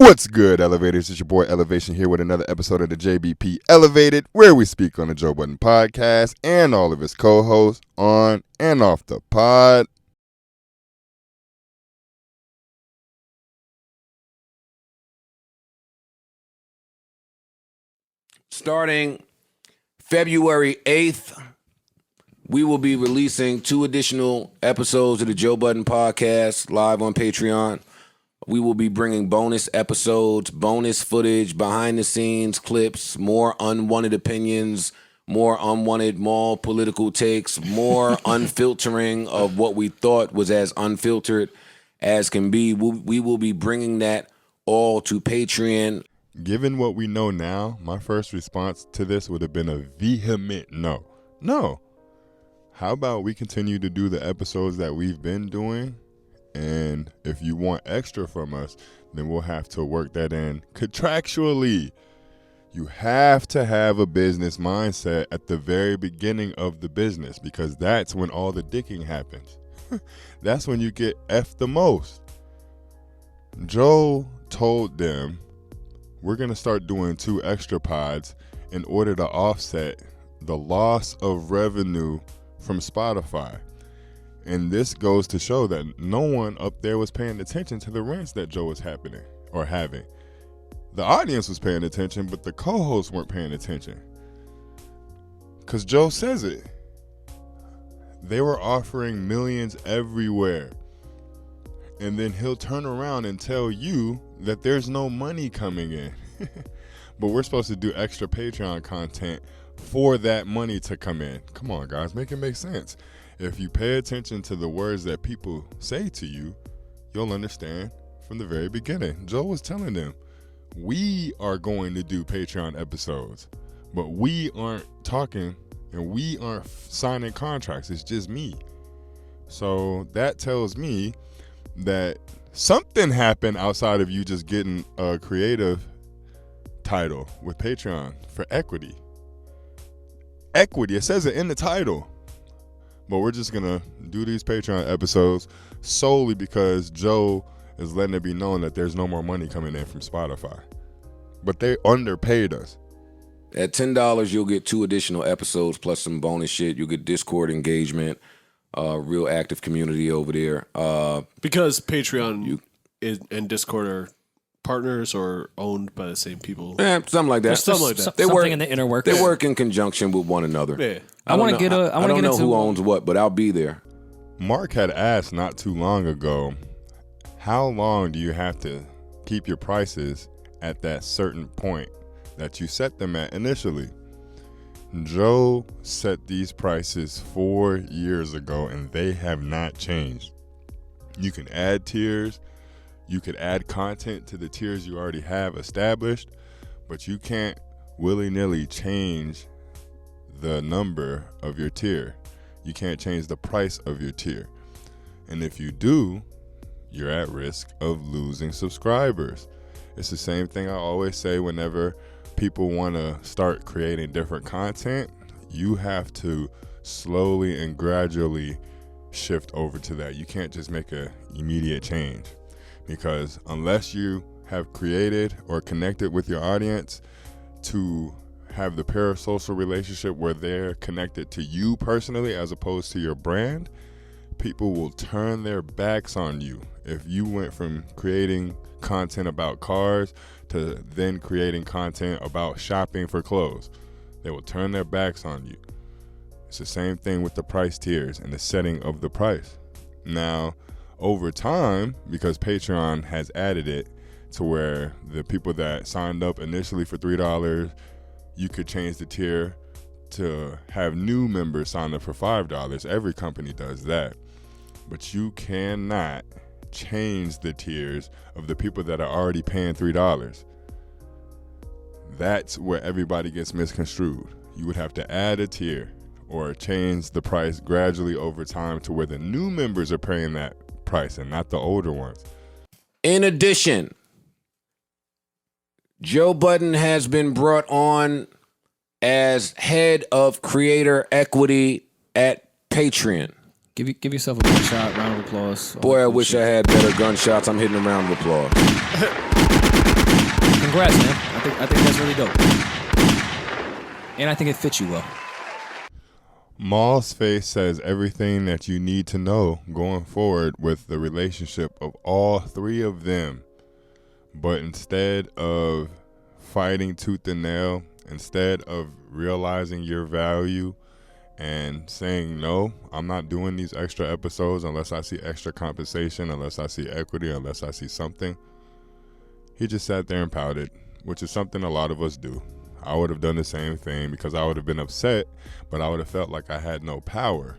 What's good, Elevators? It's your boy Elevation here with another episode of the JBP Elevated, where we speak on the Joe Budden Podcast and all of his co-hosts on and off the pod. Starting February 8th, we will be releasing 2 additional episodes of the Joe Budden Podcast live on Patreon. We will be bringing bonus episodes, bonus footage, behind-the-scenes clips, more unwanted opinions, more unwanted mall political takes, more unfiltering of what we thought was as unfiltered as can be. We will be bringing that all to Patreon. Given what we know now, my first response to this would have been a vehement no. No. How about we continue to do the episodes that we've been doing? And if you want extra from us, then we'll have to work that in contractually. You have to have a business mindset at the very beginning of the business, because that's when all the dicking happens. That's when you get effed the most. Joe told them, we're going to start doing 2 extra pods in order to offset the loss of revenue from Spotify. And this goes to show that no one up there was paying attention to the rants that Joe was having. The audience was paying attention, but the co-hosts weren't paying attention. Because Joe says it. They were offering millions everywhere. And then he'll turn around and tell you that there's no money coming in. But we're supposed to do extra Patreon content for that money to come in. Come on, guys, make it make sense. If you pay attention to the words that people say to you, you'll understand from the very beginning. Joe was telling them, we are going to do Patreon episodes, but we aren't talking and we aren't signing contracts. It's just me. So that tells me that something happened outside of you just getting a creative title with Patreon for equity. Equity, it says it in the title. But we're just going to do these Patreon episodes solely because Joe is letting it be known that there's no more money coming in from Spotify. But they underpaid us. At $10, you'll get 2 additional episodes plus some bonus shit. You'll get Discord engagement, real active community over there. Because Patreon and Discord are partners or owned by the same people. Something like that. Something like that. They Something work in the inner works. They work in conjunction with one another. Yeah. I want to get I don't know into who owns what, but I'll be there. Mark had asked not too long ago, how long do you have to keep your prices at that certain point that you set them at initially? Joe set these prices 4 years ago and they have not changed. You can add tiers. You could add content to the tiers you already have established, but you can't willy-nilly change the number of your tier. You can't change the price of your tier. And if you do, you're at risk of losing subscribers. It's the same thing I always say whenever people want to start creating different content. You have to slowly and gradually shift over to that. You can't just make an immediate change. Because unless you have created or connected with your audience to have the parasocial relationship where they're connected to you personally as opposed to your brand, people will turn their backs on you. If you went from creating content about cars to then creating content about shopping for clothes, they will turn their backs on you. It's the same thing with the price tiers and the setting of the price. Now, over time, because Patreon has added it to where the people that signed up initially for $3, you could change the tier to have new members sign up for $5. Every company does that. But you cannot change the tiers of the people that are already paying $3. That's where everybody gets misconstrued. You would have to add a tier or change the price gradually over time to where the new members are paying that price and not the older ones. In addition, Joe Budden has been brought on as head of creator equity at Patreon. Give yourself a good shot. Round of applause. Boy, I wish I had better gunshots. I'm hitting a round of applause. Congrats, man. I think that's really dope. And I think it fits you well. Maul's face says everything that you need to know going forward with the relationship of all three of them. But instead of fighting tooth and nail, instead of realizing your value and saying, no, I'm not doing these extra episodes unless I see extra compensation, unless I see equity, unless I see something, he just sat there and pouted, which is something a lot of us do. I would have done the same thing because I would have been upset, but I would have felt like I had no power.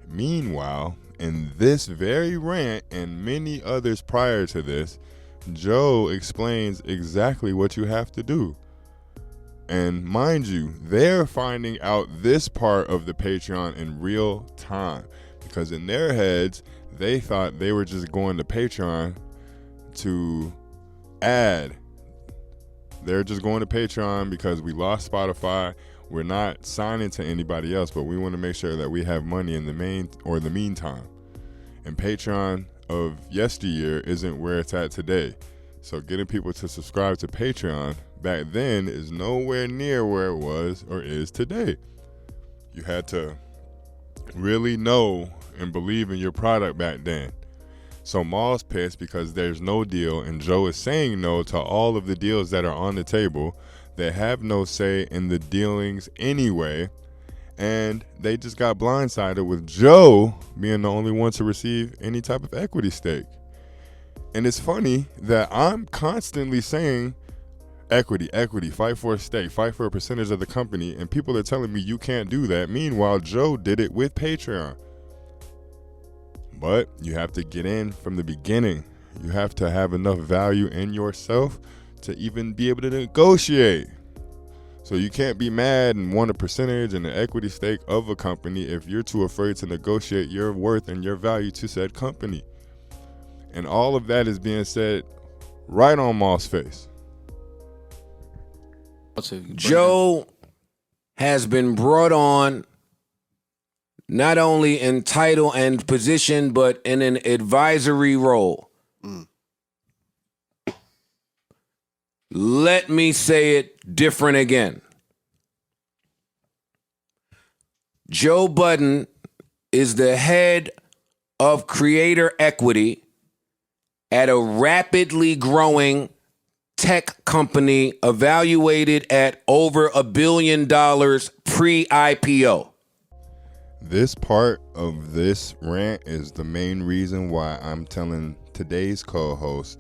Meanwhile, in this very rant and many others prior to this, Joe explains exactly what you have to do. And mind you, they're finding out this part of the Patreon in real time because in their heads, they thought they were just going to Patreon to add. They're just going to Patreon because we lost Spotify. We're not signing to anybody else, but we want to make sure that we have money in the meantime. And Patreon of yesteryear isn't where it's at today. So getting people to subscribe to Patreon back then is nowhere near where it was or is today. You had to really know and believe in your product back then. So Maul's pissed because there's no deal and Joe is saying no to all of the deals that are on the table. They have no say in the dealings anyway. And they just got blindsided with Joe being the only one to receive any type of equity stake. And it's funny that I'm constantly saying equity, fight for a stake, fight for a percentage of the company. And people are telling me you can't do that. Meanwhile, Joe did it with Patreon. But you have to get in from the beginning. You have to have enough value in yourself to even be able to negotiate. So you can't be mad and want a percentage and an equity stake of a company if you're too afraid to negotiate your worth and your value to said company. And all of that is being said right on Maul's face. Joe has been brought on not only in title and position, but in an advisory role. Let me say it different again. Joe Budden is the head of creator equity at a rapidly growing tech company evaluated at over $1 billion pre-IPO. This part of this rant is the main reason why I'm telling today's co-host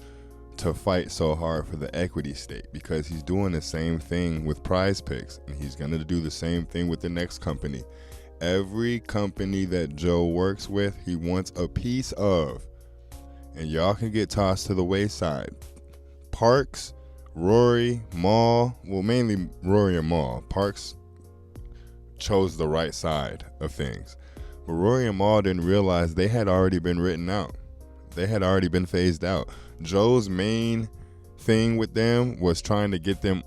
to fight so hard for the equity stake, because he's doing the same thing with Prize Picks and he's going to do the same thing with the next company. Every company that Joe works with, he wants a piece of. And y'all can get tossed to the wayside. Parks, Rory, Maul, well, mainly Rory and Maul. Parks chose the right side of things. But Rory and Maul didn't realize they had already been written out. They had already been phased out. Joe's main thing with them was trying to get them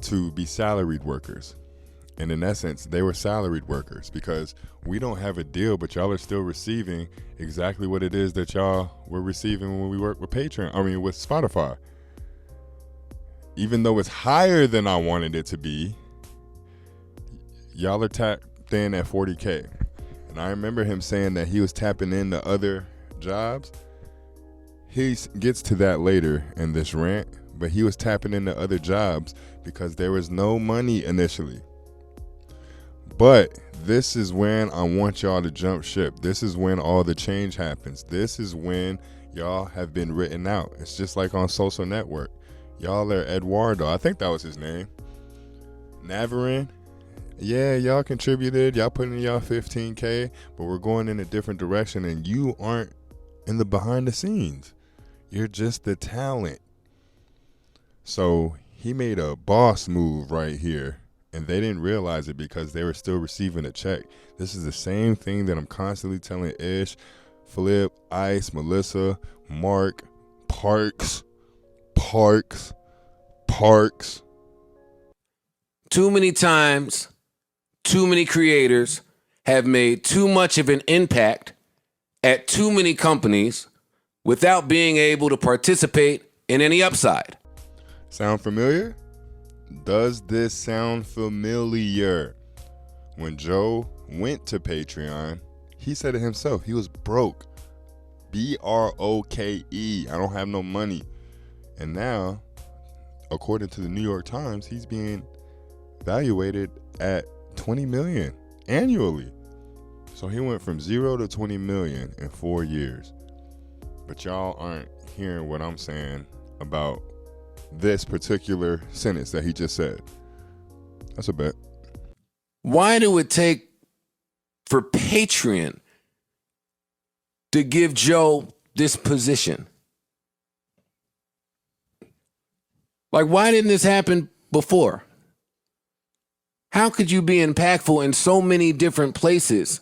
to be salaried workers. And in essence, they were salaried workers because we don't have a deal, but y'all are still receiving exactly what it is that y'all were receiving when we worked with with Spotify. Even though it's higher than I wanted it to be, y'all are tapped in at 40K. And I remember him saying that he was tapping into other jobs. He gets to that later in this rant, but he was tapping into other jobs because there was no money initially. But this is when I want y'all to jump ship. This is when all the change happens. This is when y'all have been written out. It's just like on Social Network. Y'all are Eduardo. I think that was his name. Navarin. Yeah, y'all contributed. Y'all put in y'all 15K, but we're going in a different direction and you aren't in the behind the scenes. You're just the talent. So he made a boss move right here. And they didn't realize it because they were still receiving a check. This is the same thing that I'm constantly telling Ish, Flip, Ice, Melissa, Mark, Parks. Too many times, too many creators have made too much of an impact at too many companies without being able to participate in any upside. Sound familiar? Does this sound familiar? When Joe went to Patreon, he said it himself. He was broke. B-R-O-K-E. I don't have no money. And now, according to the New York Times, he's being valuated at $20 million annually. So he went from 0 to 20 million in 4 years. But y'all aren't hearing what I'm saying about this particular sentence that he just said. That's a bet. Why do it take for Patreon to give Joe this position? Like, why didn't this happen before? How could you be impactful in so many different places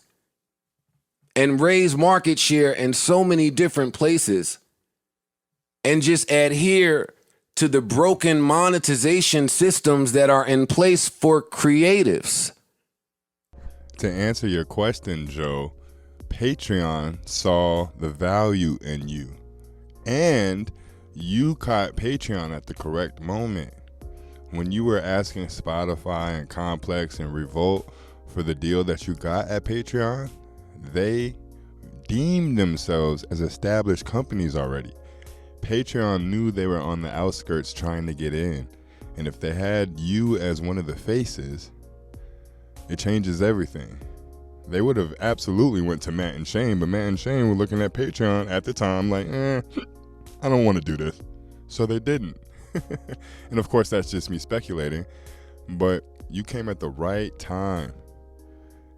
and raise market share in so many different places and just adhere to the broken monetization systems that are in place for creatives? To answer your question, Joe, Patreon saw the value in you, and you caught Patreon at the correct moment. When you were asking Spotify and Complex and Revolt for the deal that you got at Patreon, they deemed themselves as established companies already. Patreon knew they were on the outskirts trying to get in, and if they had you as one of the faces, it changes everything. They would have absolutely went to Matt and Shane, but Matt and Shane were looking at Patreon at the time like, I don't want to do this. So they didn't. And of course, that's just me speculating, but you came at the right time.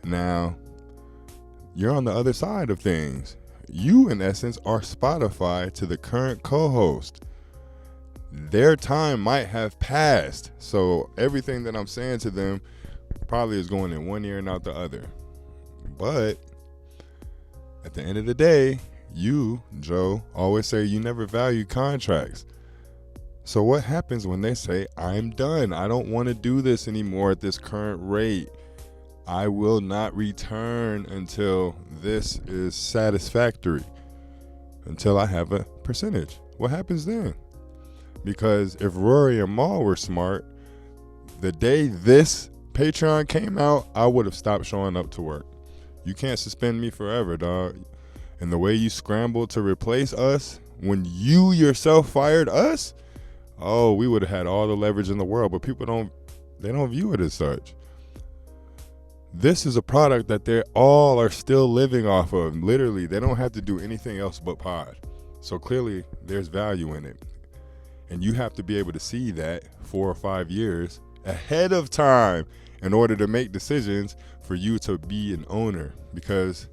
Now, you're on the other side of things. You, in essence, are Spotify to the current co-host. Their time might have passed, so everything that I'm saying to them probably is going in one ear and out the other. But at the end of the day, you, Joe, always say you never value contracts. So what happens when they say, I'm done, I don't want to do this anymore at this current rate, I will not return until this is satisfactory, until I have a percentage? What happens then? Because if Rory and Mal were smart, the day this Patreon came out, I would have stopped showing up to work. You can't suspend me forever, dog. And the way you scrambled to replace us when you yourself fired us, oh, we would have had all the leverage in the world, but people don't view it as such. This is a product that they all are still living off of. Literally, they don't have to do anything else but pod. So clearly, there's value in it. And you have to be able to see that 4 or 5 years ahead of time in order to make decisions for you to be an owner. Because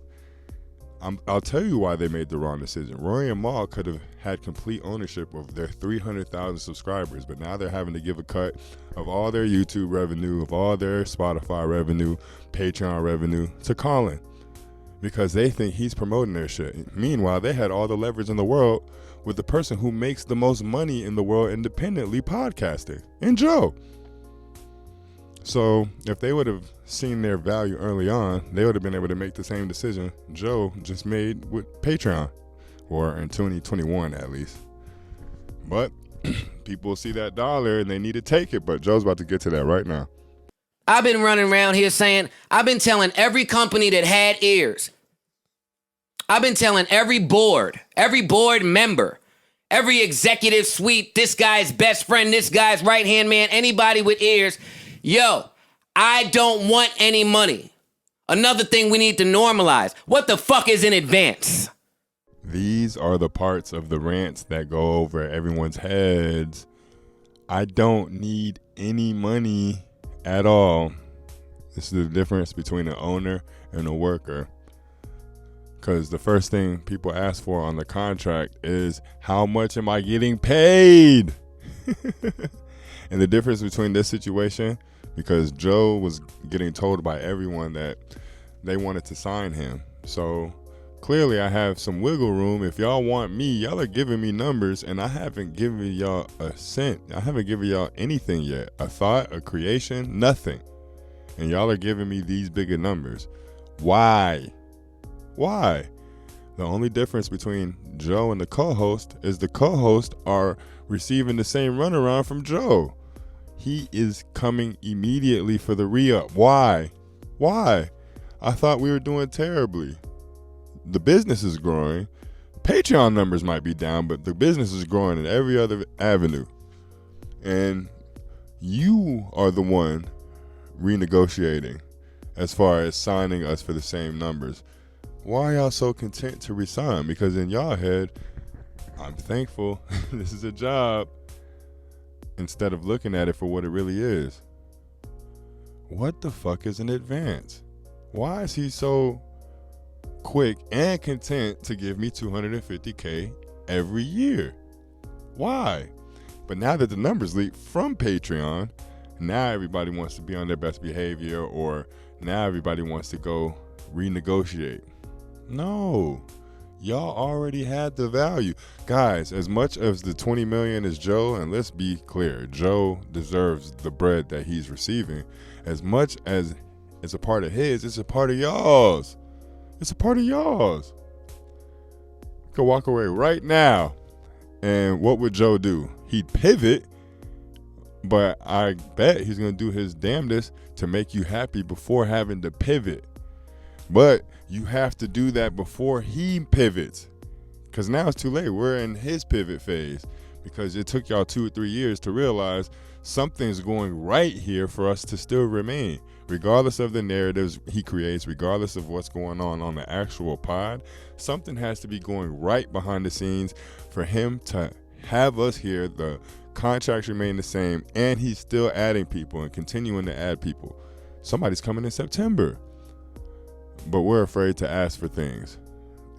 I'll tell you why they made the wrong decision. Rory and Mal could have had complete ownership of their 300,000 subscribers, but now they're having to give a cut of all their YouTube revenue, of all their Spotify revenue, Patreon revenue to Colin, because they think he's promoting their shit. Meanwhile, they had all the leverage in the world with the person who makes the most money in the world independently podcasting, and Joe. So if they would have seen their value early on, they would have been able to make the same decision Joe just made with Patreon, or in 2021 at least. But people see that dollar and they need to take it, but Joe's about to get to that right now. I've been running around here saying, I've been telling every company that had ears, I've been telling every board member, every executive suite, this guy's best friend, this guy's right-hand man, anybody with ears, yo, I don't want any money. Another thing we need to normalize. What the fuck is in advance? These are the parts of the rants that go over everyone's heads. I don't need any money at all. This is the difference between an owner and a worker. Because the first thing people ask for on the contract is, how much am I getting paid? And the difference between this situation, because Joe was getting told by everyone that they wanted to sign him. So clearly I have some wiggle room. If y'all want me, y'all are giving me numbers, and I haven't given y'all a cent. I haven't given y'all anything yet. A thought, a creation, nothing. And y'all are giving me these bigger numbers. Why? Why? The only difference between Joe and the co-host is the co-hosts are receiving the same runaround from Joe. He is coming immediately for the re-up. Why? Why? I thought we were doing terribly. The business is growing. Patreon numbers might be down, but the business is growing in every other avenue. And you are the one renegotiating as far as signing us for the same numbers. Why are y'all so content to resign? Because in y'all head, I'm thankful this is a job, instead of looking at it for what it really is. What the fuck is an advance? Why is he so quick and content to give me $250K every year? Why? But now that the numbers leak from Patreon, now everybody wants to be on their best behavior, or now everybody wants to go renegotiate. No, y'all already had the value. Guys, as much as the $20 million is Joe, and let's be clear, Joe deserves the bread that he's receiving. As much as it's a part of his, it's a part of y'all's. It's a part of y'all's. You could walk away right now, and what would Joe do? He'd pivot, but I bet he's going to do his damnedest to make you happy before having to pivot. But you have to do that before he pivots, because now it's too late. We're in his pivot phase, because it took y'all 2 or 3 years to realize something's going right here for us to still remain. Regardless of the narratives he creates, regardless of what's going on the actual pod, something has to be going right behind the scenes for him to have us here. The contracts remain the same, and he's still adding people and continuing to add people. Somebody's coming in September, but we're afraid to ask for things.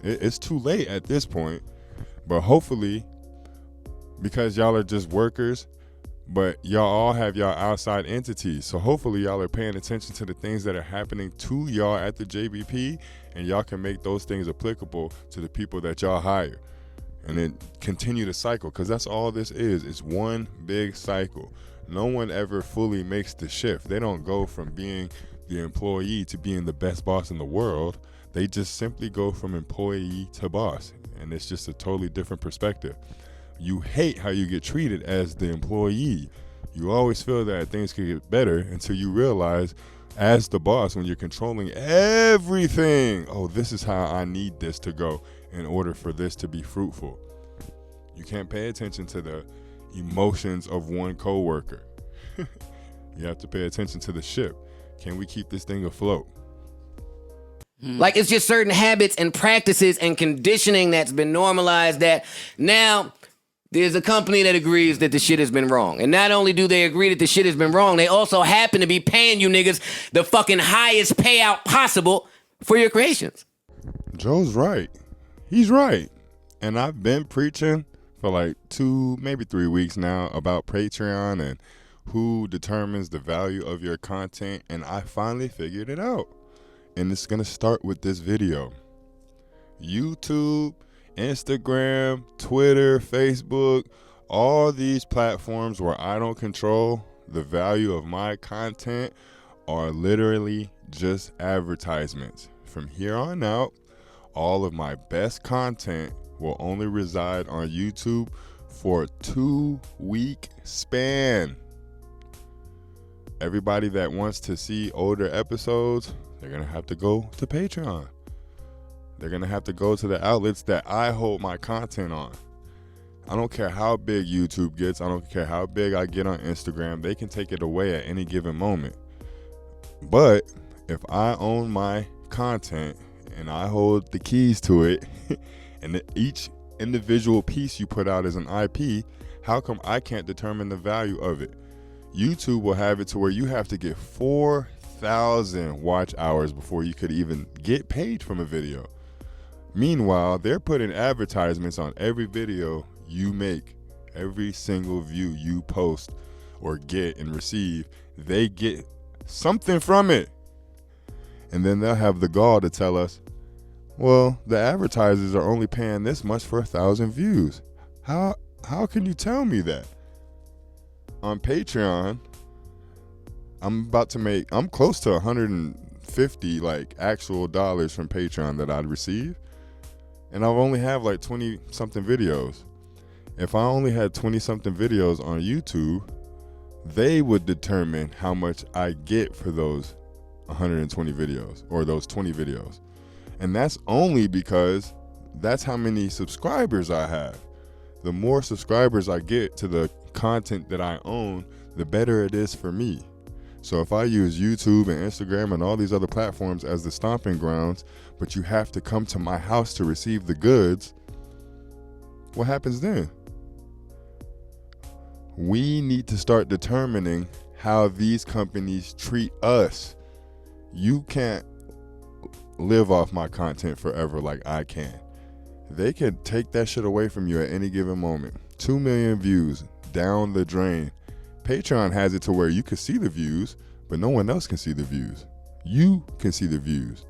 It's too late at this point, but hopefully, because y'all are just workers, but y'all all have y'all outside entities, so hopefully y'all are paying attention to the things that are happening to y'all at the JBP, and y'all can make those things applicable to the people that y'all hire, and then continue the cycle, because that's all this is. It's one big cycle. No one ever fully makes the shift. They don't go from being the employee to being the best boss in the world. They just simply go from employee to boss, and it's just a totally different perspective. You hate how you get treated as the employee. You always feel that things could get better until you realize, as the boss, when you're controlling everything, oh, this is how I need this to go in order for this to be fruitful. You can't pay attention to the emotions of one coworker. You have to pay attention to the ship. Can we keep this thing afloat? Like, it's just certain habits and practices and conditioning that's been normalized that now there's a company that agrees that the shit has been wrong. And not only do they agree that the shit has been wrong, they also happen to be paying you niggas the fucking highest payout possible for your creations. Joe's right. He's right. And I've been preaching for like 2, maybe 3 weeks now about Patreon and who determines the value of your content. And I finally figured it out. And it's going to start with this video. YouTube, Instagram, Twitter, Facebook, all these platforms where I don't control the value of my content are literally just advertisements. From here on out, all of my best content will only reside on YouTube for a 2-week span. Everybody that wants to see older episodes, they're going to have to go to Patreon. They're going to have to go to the outlets that I hold my content on. I don't care how big YouTube gets. I don't care how big I get on Instagram. They can take it away at any given moment. But if I own my content and I hold the keys to it, and each individual piece you put out is an IP, how come I can't determine the value of it? YouTube will have it to where you have to get 4,000 watch hours before you could even get paid from a video. Meanwhile, they're putting advertisements on every video you make. Every single view you post or get and receive, they get something from it. And then they'll have the gall to tell us, well, the advertisers are only paying this much for 1,000 views. How can you tell me that? On Patreon, I'm close to $150 50 like actual dollars from Patreon that I'd receive, and I've only have like 20 something videos. If I only had 20 something videos on YouTube, they would determine how much I get for those 120 videos or those 20 videos. And that's only because that's how many subscribers I have. The more subscribers I get to the content that I own, the better it is for me. So if I use YouTube and Instagram and all these other platforms as the stomping grounds, but you have to come to my house to receive the goods, what happens then? We need to start determining how these companies treat us. You can't live off my content forever like I can. They could take that shit away from you at any given moment. 2 million views down the drain. Patreon has it to where you can see the views, but no one else can see the views. You can see the views.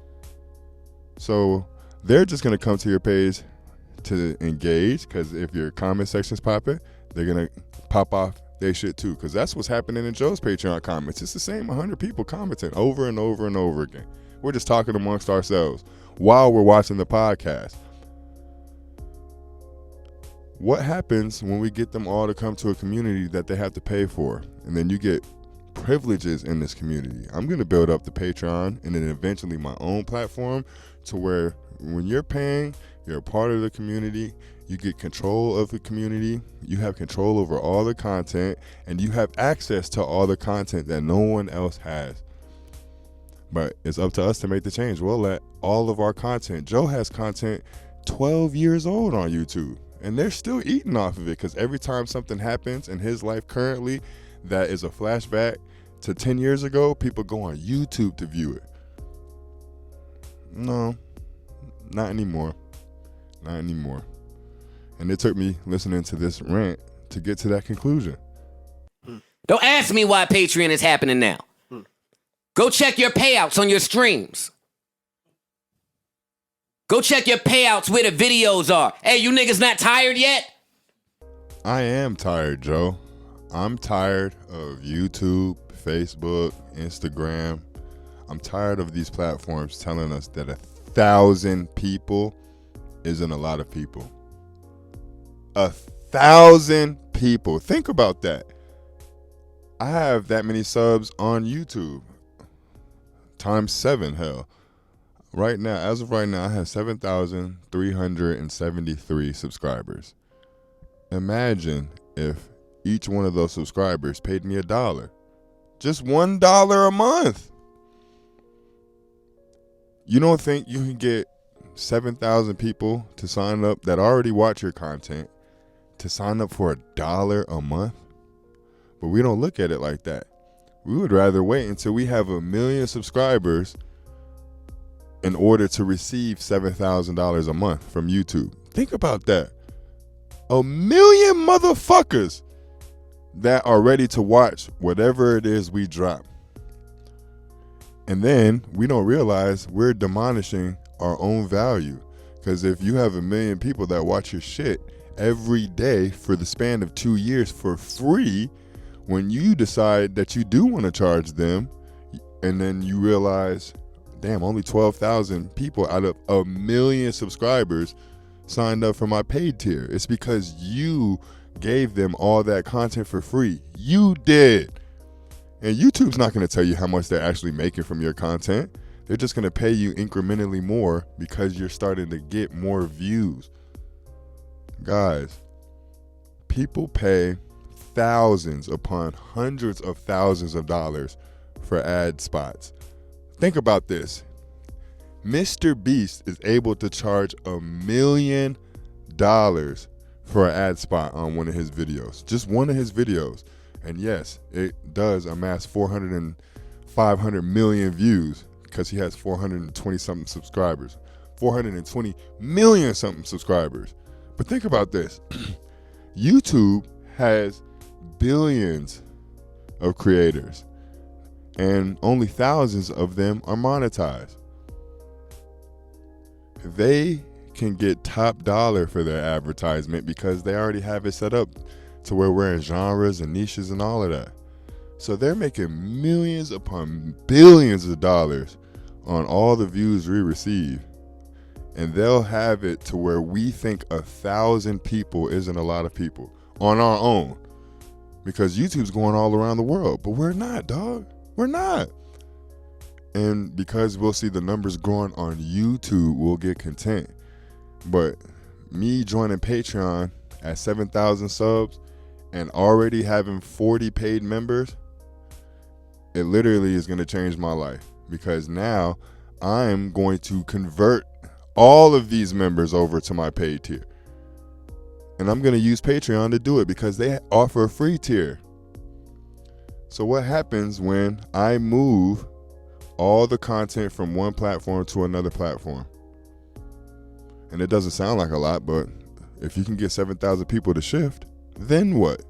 So they're just going to come to your page to engage, because if your comment section's popping, they're going to pop off their shit too, because that's what's happening in Joe's Patreon comments. It's the same 100 people commenting over and over and over again. We're just talking amongst ourselves while we're watching the podcast. What happens when we get them all to come to a community that they have to pay for? And then you get privileges in this community. I'm going to build up the Patreon and then eventually my own platform to where when you're paying, you're a part of the community. You get control of the community. You have control over all the content, and you have access to all the content that no one else has. But it's up to us to make the change. We'll let all of our content. Joe has content 12 years old on YouTube, and they're still eating off of it, because every time something happens in his life currently that is a flashback to 10 years ago, people go on YouTube to view it. No, not anymore. Not anymore. And it took me listening to this rant to get to that conclusion. Don't ask me why Patreon is happening now. Go check your payouts on your streams. Go check your payouts where the videos are. Hey, you niggas not tired yet? I am tired, Joe. I'm tired of YouTube, Facebook, Instagram. I'm tired of these platforms telling us that 1,000 people isn't a lot of people. 1,000 people. Think about that. I have that many subs on YouTube. Times 7, hell. Right now, as of right now, I have 7,373 subscribers. Imagine if each one of those subscribers paid me $1. Just $1 a month. You don't think you can get 7,000 people to sign up that already watch your content to sign up for $1 a month? But we don't look at it like that. We would rather wait until we have 1 million subscribers in order to receive $7,000 a month from YouTube. Think about that. 1 million motherfuckers that are ready to watch whatever it is we drop. And then we don't realize we're demolishing our own value. Because if you have 1 million people that watch your shit every day for the span of 2 years for free, when you decide that you do want to charge them, and then you realize, damn, only 12,000 people out of 1 million subscribers signed up for my paid tier. It's because you gave them all that content for free. You did. And YouTube's not going to tell you how much they're actually making from your content. They're just going to pay you incrementally more because you're starting to get more views. Guys, people pay thousands upon hundreds of thousands of dollars for ad spots. Think about this. Mr. Beast is able to charge $1 million for an ad spot on one of his videos. Just one of his videos. And yes, it does amass 400 and 500 million views because he has 420 something subscribers. 420 million something subscribers. But think about this. YouTube has billions of creators, and only thousands of them are monetized. They can get top dollar for their advertisement because they already have it set up to where we're in genres and niches and all of that. So they're making millions upon billions of dollars on all the views we receive, and they'll have it to where we think 1,000 people isn't a lot of people on our own, because YouTube's going all around the world, but we're not, dog. We're not. And because we'll see the numbers growing on YouTube, we'll get content. But me joining Patreon at 7,000 subs and already having 40 paid members, it literally is going to change my life, because now I'm going to convert all of these members over to my paid tier. And I'm going to use Patreon to do it because they offer a free tier. So what happens when I move all the content from one platform to another platform? And it doesn't sound like a lot, but if you can get 7,000 people to shift, then what?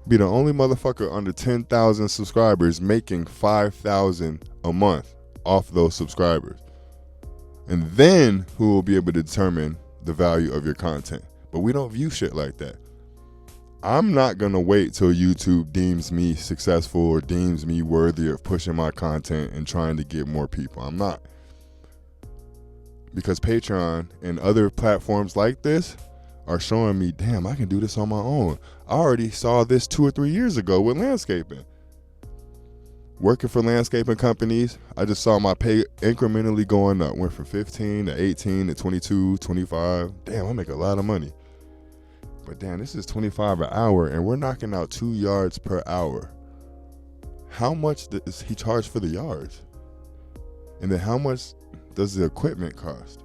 Be the only motherfucker under 10,000 subscribers making 5,000 a month off those subscribers. And then who will be able to determine the value of your content? But we don't view shit like that. I'm not going to wait till YouTube deems me successful or deems me worthy of pushing my content and trying to get more people. I'm not. Because Patreon and other platforms like this are showing me, damn, I can do this on my own. I already saw this 2 or 3 years ago with landscaping. Working for landscaping companies, I just saw my pay incrementally going up. Went from 15 to 18 to 22, 25. Damn, I make a lot of money. But damn, this is 25 an hour and we're knocking out 2 yards per hour. How much does he charge for the yards? And then how much does the equipment cost?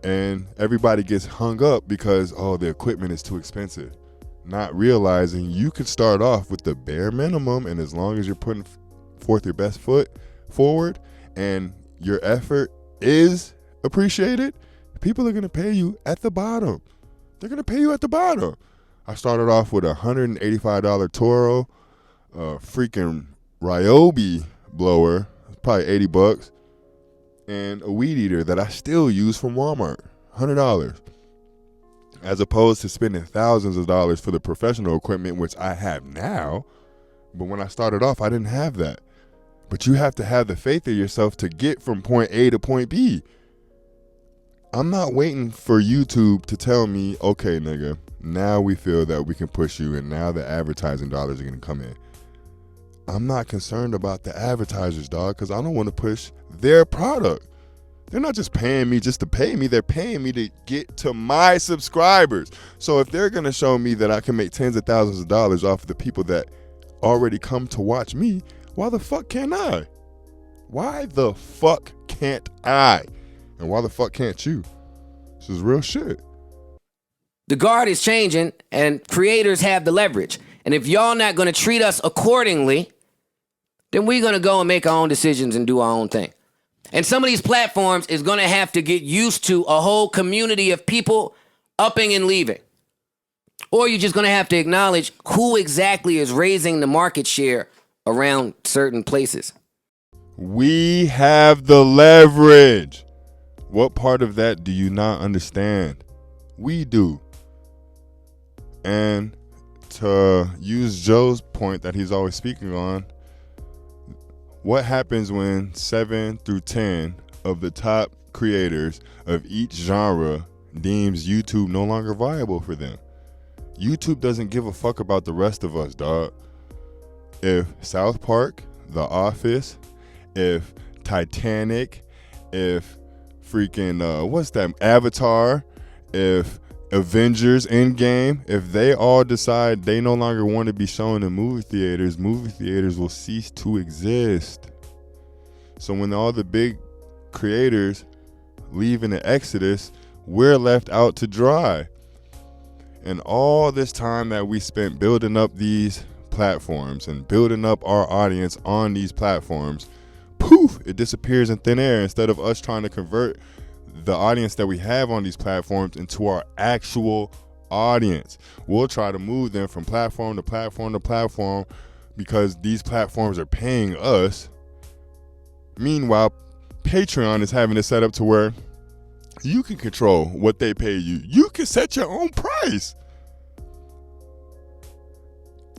And everybody gets hung up because, oh, the equipment is too expensive. Not realizing you could start off with the bare minimum, and as long as you're putting forth your best foot forward and your effort is appreciated, people are going to pay you at the bottom. They're going to pay you at the bottom. I started off with a $185 Toro, a freaking Ryobi blower, probably $80, and a weed eater that I still use from Walmart, $100. As opposed to spending thousands of dollars for the professional equipment, which I have now. But when I started off, I didn't have that. But you have to have the faith in yourself to get from point A to point B. I'm not waiting for YouTube to tell me, okay, nigga, now we feel that we can push you and now the advertising dollars are going to come in. I'm not concerned about the advertisers, dog, because I don't want to push their product. They're not just paying me just to pay me. They're paying me to get to my subscribers. So if they're going to show me that I can make tens of thousands of dollars off of the people that already come to watch me, why the fuck can't I? Why the fuck can't I? And why the fuck can't you? This is real shit. The guard is changing and creators have the leverage. And if y'all not going to treat us accordingly, then we're going to go and make our own decisions and do our own thing. And some of these platforms is going to have to get used to a whole community of people upping and leaving. Or you're just going to have to acknowledge who exactly is raising the market share around certain places. We have the leverage. What part of that do you not understand? We do. And to use Joe's point that he's always speaking on, what happens when 7 through 10 of the top creators of each genre deems YouTube no longer viable for them? YouTube doesn't give a fuck about the rest of us, dog. If South Park, The Office, if Titanic, if freaking, what's that, Avatar, if Avengers Endgame, if they all decide they no longer want to be shown in movie theaters will cease to exist. So when all the big creators leave in the exodus, we're left out to dry. And all this time that we spent building up these platforms and building up our audience on these platforms, poof, it disappears in thin air instead of us trying to convert the audience that we have on these platforms into our actual audience. We'll try to move them from platform to platform to platform because these platforms are paying us. Meanwhile, Patreon is having it set up to where you can control what they pay you. You can set your own price.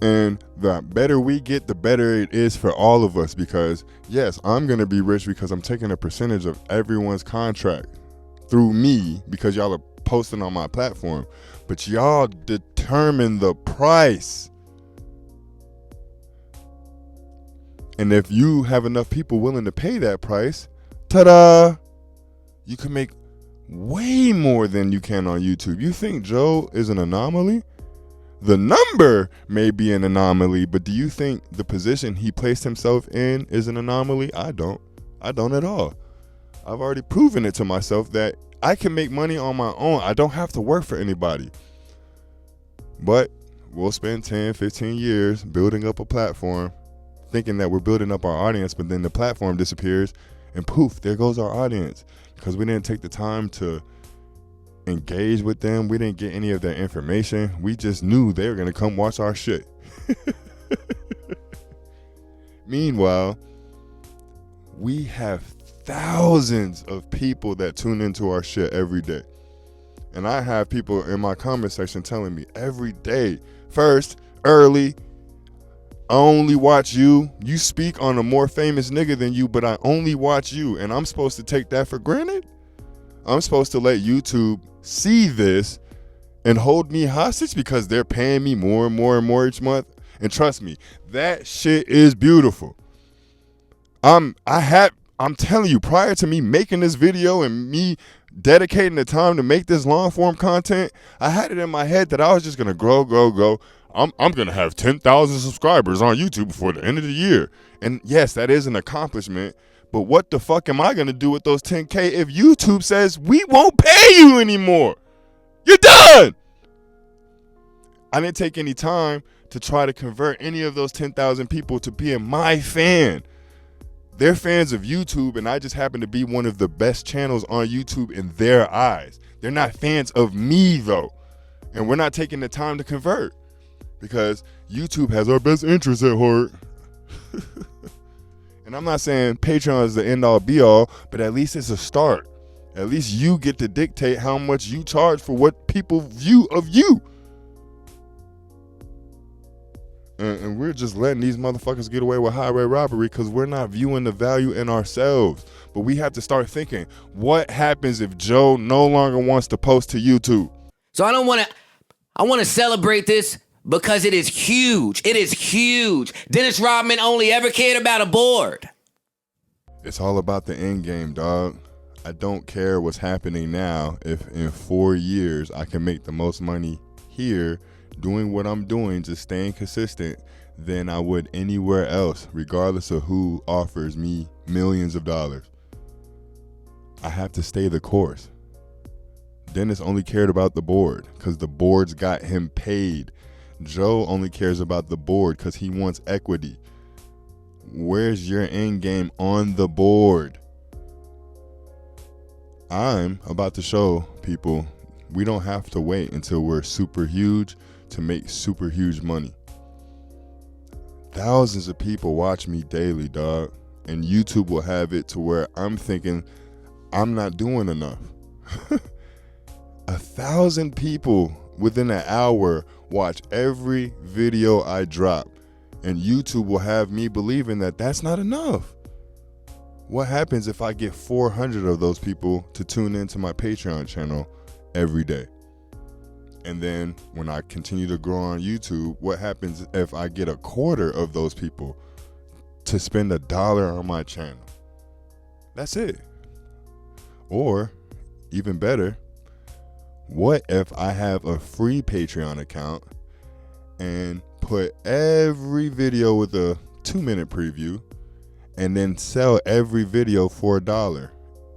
And the better we get, the better it is for all of us, because yes, I'm going to be rich because I'm taking a percentage of everyone's contract through me because y'all are posting on my platform. But y'all determine the price. And if you have enough people willing to pay that price, ta-da, you can make way more than you can on YouTube. You think Joe is an anomaly? The number may be an anomaly, but do you think the position he placed himself in is an anomaly? I don't. I don't at all. I've already proven it to myself that I can make money on my own. I don't have to work for anybody. But we'll spend 10, 15 years building up a platform, thinking that we're building up our audience, but then the platform disappears and poof, there goes our audience. Because we didn't take the time to engage with them. We didn't get any of their information. We just knew they were going to come watch our shit. Meanwhile, we have thousands of people that tune into our shit every day. And I have people in my comment section telling me every day, first, early, I only watch you. You speak on a more famous nigga than you, but I only watch you. And I'm supposed to take that for granted? I'm supposed to let YouTube see this and hold me hostage because they're paying me more and more and more each month? And trust me, that shit is beautiful. I'm telling you, prior to me making this video and me dedicating the time to make this long form content, I had it in my head that I was just gonna grow. I'm gonna have 10,000 subscribers on YouTube before the end of the year. And yes, that is an accomplishment. But what the fuck am I gonna do with those 10K if YouTube says we won't pay you anymore? You're done. I didn't take any time to try to convert any of those 10,000 people to being my fan. They're fans of YouTube, and I just happen to be one of the best channels on YouTube in their eyes. They're not fans of me, though. And we're not taking the time to convert because YouTube has our best interests at heart. And I'm not saying Patreon is the end-all, be-all, but at least it's a start. At least you get to dictate how much you charge for what people view of you. And we're just letting these motherfuckers get away with highway robbery because we're not viewing the value in ourselves. But we have to start thinking, what happens if Joe no longer wants to post to YouTube? So I want to celebrate this because it is huge. It is huge. Dennis Rodman only ever cared about a board. It's all about the end game, dog. I don't care what's happening now if in 4 years I can make the most money here doing what I'm doing, just staying consistent, than I would anywhere else, regardless of who offers me millions of dollars. I have to stay the course. Dennis only cared about the board because the board's got him paid. Joe only cares about the board because he wants equity. Where's your end game on the board? I'm about to show people we don't have to wait until we're super huge to make super huge money. Thousands of people watch me daily, dog, and YouTube will have it to where I'm thinking I'm not doing enough. 1,000 people within an hour watch every video I drop, and YouTube will have me believing that that's not enough. What happens if I get 400 of those people to tune into my Patreon channel every day? And then when I continue to grow on YouTube, what happens if I get a quarter of those people to spend $1 on my channel? That's it. Or even better, what if I have a free Patreon account and put every video with a 2-minute preview and then sell every video for $1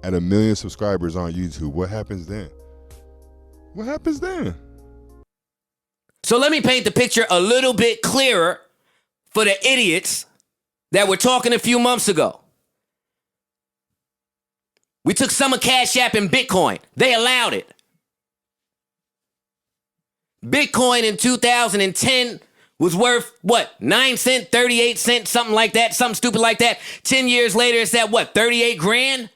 at 1 million subscribers on YouTube? What happens then? What happens then? So let me paint the picture a little bit clearer for the idiots that were talking a few months ago. We took some of Cash App and Bitcoin. They allowed it. Bitcoin in 2010 was worth, what, 9 cents, 38 cents, something like that, something stupid like that. 10 years later, it's at, what, 38 grand?